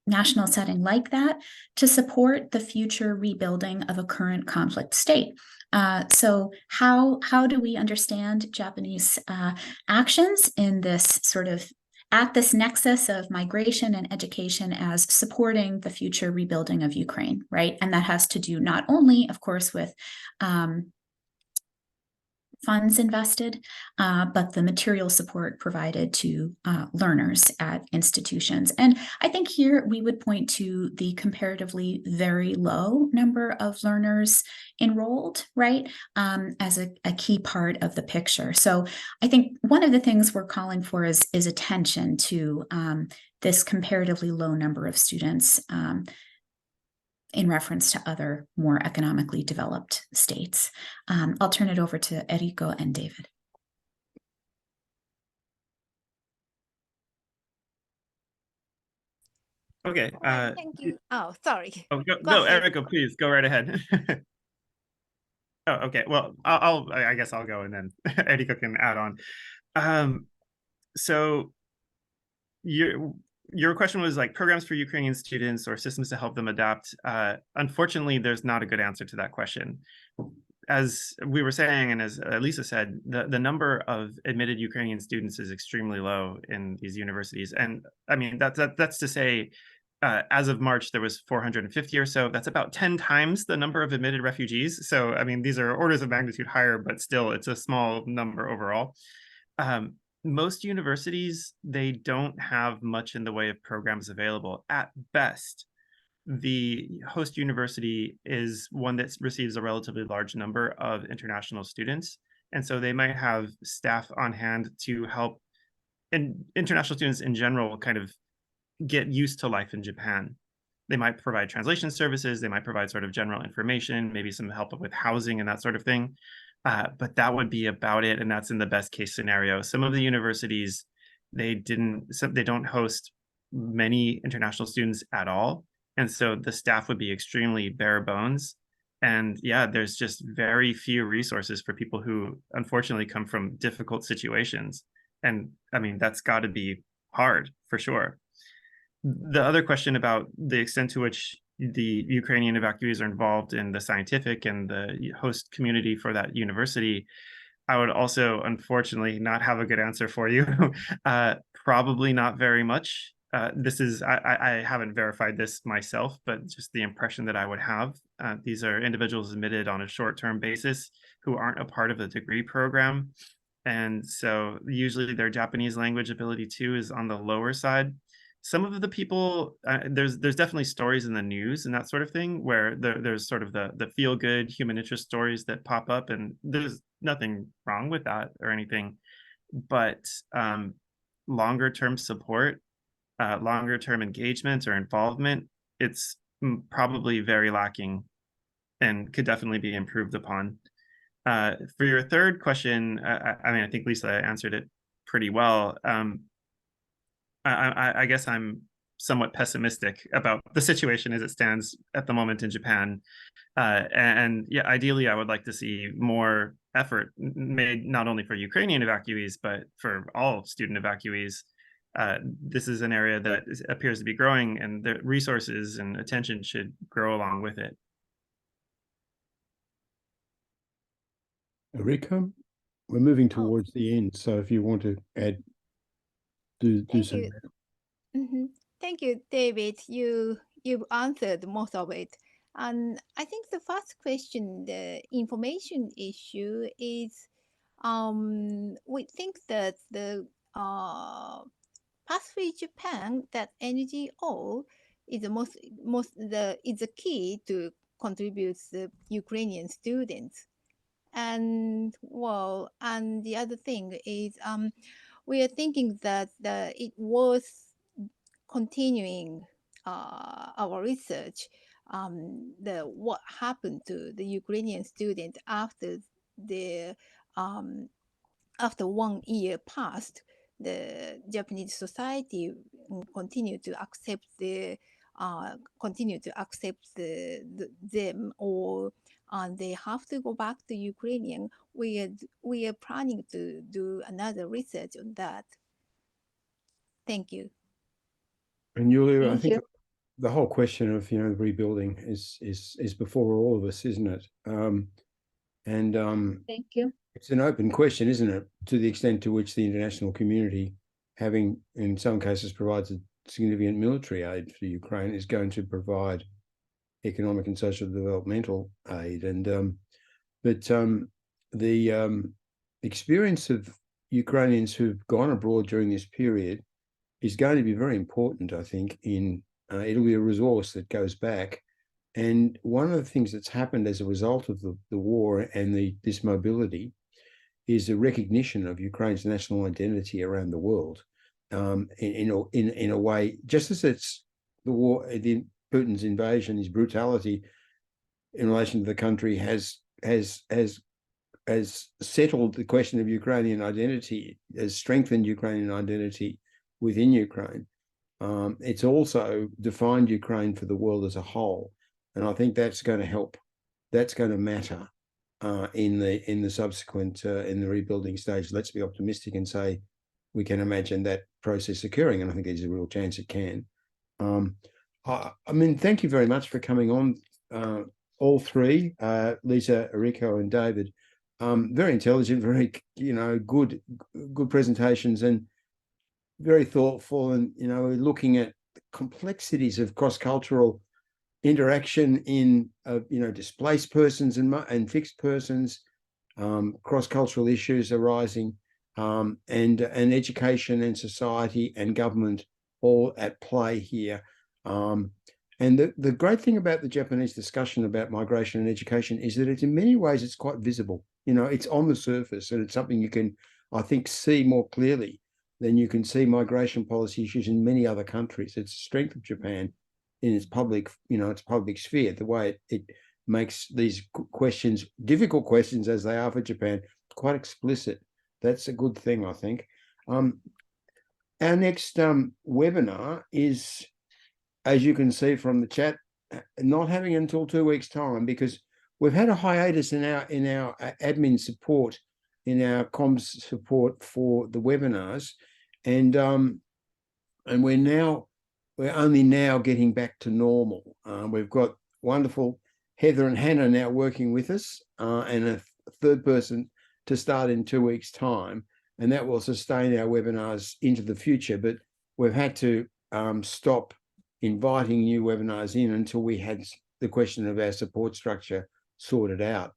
national setting like that to support the future rebuilding of a current conflict state? So how do we understand Japanese actions in this sort of at this nexus of migration and education as supporting the future rebuilding of Ukraine, right? And that has to do not only, of course, with funds invested, but the material support provided to learners at institutions. And I think here we would point to the comparatively very low number of learners enrolled, right, as a key part of the picture. So I think one of the things we're calling for is attention to this comparatively low number of students in reference to other more economically developed states. I'll turn it over to Eriko and David. Okay. Thank you. Oh, sorry. Oh, Go no, ahead. Eriko, please go right ahead. Oh, okay. Well, I guess I'll go and then Eriko can add on. So your question was like programs for Ukrainian students or systems to help them adapt. Unfortunately, there's not a good answer to that question. As we were saying, and as Lisa said, the number of admitted Ukrainian students is extremely low in these universities. And I mean, that's to say, as of March, there was 450 or so. That's about 10 times the number of admitted refugees. So, I mean, these are orders of magnitude higher, but still, it's a small number overall. Most universities, they don't have much in the way of programs available. At best, the host university is one that receives a relatively large number of international students. And so they might have staff on hand to help international students in general kind of get used to life in Japan. They might provide translation services, they might provide sort of general information, maybe some help with housing and that sort of thing. But that would be about it, and that's in the best case scenario. Some of the universities, they don't host many international students at all, and so the staff would be extremely bare bones. And yeah, there's just very few resources for people who unfortunately come from difficult situations. And I mean, that's got to be hard for sure. The other question about the extent to which the Ukrainian evacuees are involved in the scientific and the host community for that university, I would also, unfortunately, not have a good answer for you. Probably not very much. I haven't verified this myself, but just the impression that I would have. These are individuals admitted on a short-term basis who aren't a part of the degree program. And so usually their Japanese language ability too is on the lower side. Some of the people, there's definitely stories in the news and that sort of thing where there's sort of the feel good human interest stories that pop up, and there's nothing wrong with that or anything. But longer term support, longer term engagement or involvement, it's probably very lacking and could definitely be improved upon. For your third question, I mean, I think Lisa answered it pretty well. I guess I'm somewhat pessimistic about the situation as it stands at the moment in Japan. And yeah, ideally, I would like to see more effort made not only for Ukrainian evacuees, but for all student evacuees. This is an area that appears to be growing, and the resources and attention should grow along with it. Eriko, we're moving towards the end, so if you want to add, do so. Thank you, David. You've answered most of it. And I think the first question, the information issue, is we think that the Pathway Japan, that NGO, is the key to contribute the Ukrainian students. And well, and the other thing is we are thinking that it was continuing our research, what happened to the Ukrainian students after after 1 year passed. The Japanese society continue to accept them, or they have to go back to Ukrainian. We are planning to do another research on that. Thank you. And Yulia, I Thank think you. the whole question of rebuilding is before all of us, isn't it? Thank you. It's an open question, isn't it, to the extent to which the international community, having in some cases provides a significant military aid for Ukraine, is going to provide economic and social developmental aid. And experience of Ukrainians who've gone abroad during this period is going to be very important, I think. It'll be a resource that goes back. And one of the things that's happened as a result of the war and this mobility is a recognition of Ukraine's national identity around the world. In a way, just as it's the war, Putin's invasion, his brutality in relation to the country has settled the question of Ukrainian identity, has strengthened Ukrainian identity within Ukraine. It's also defined Ukraine for the world as a whole, and I think that's going to help. That's going to matter in the subsequent in the rebuilding stage. Let's be optimistic and say we can imagine that process occurring, and I think there's a real chance it can. I mean, thank you very much for coming on, all three, Lisa, Eriko, and David. Very intelligent, very good presentations, and very thoughtful, and looking at the complexities of cross-cultural interaction in displaced persons and fixed persons, cross-cultural issues arising, and education and society and government all at play here. And the great thing about the Japanese discussion about migration and education is that in many ways it's quite visible. It's on the surface, and it's something you can, I think, see more clearly than you can see migration policy issues in many other countries. It's the strength of Japan in its public, its public sphere, the way it makes these questions, difficult questions as they are for Japan, quite explicit. That's a good thing, I think. Our next webinar is, as you can see from the chat, not having until 2 weeks' time, because we've had a hiatus in our admin support, in our comms support for the webinars, and we're only now getting back to normal. We've got wonderful Heather and Hannah now working with us, and a third person to start in 2 weeks' time, and that will sustain our webinars into the future. But we've had to stop inviting new webinars in until we had the question of our support structure sorted out.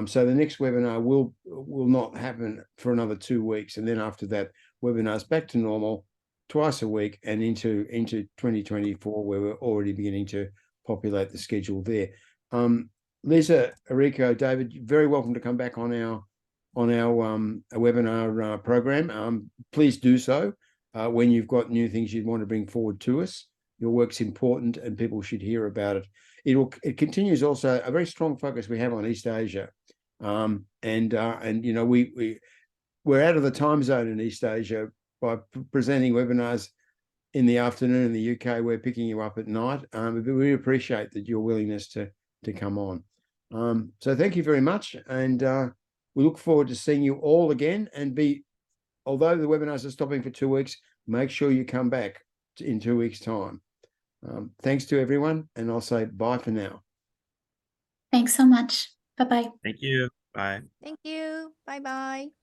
So the next webinar will not happen for another 2 weeks, and then after that, webinars back to normal twice a week, and into 2024, where we're already beginning to populate the schedule there. Lisa, Eriko, David, you're very welcome to come back on our webinar program. Please do so when you've got new things you'd want to bring forward to us. Your work's important, and people should hear about it. It continues also a very strong focus we have on East Asia, and we're out of the time zone in East Asia by presenting webinars in the afternoon in the UK. We're picking you up at night, but we appreciate that your willingness to come on. So thank you very much, and we look forward to seeing you all again. And although the webinars are stopping for 2 weeks, make sure you come back in 2 weeks' time. Thanks to everyone, and I'll say bye for now. Thanks so much. Bye-bye. Thank you. Bye. Thank you. Bye bye.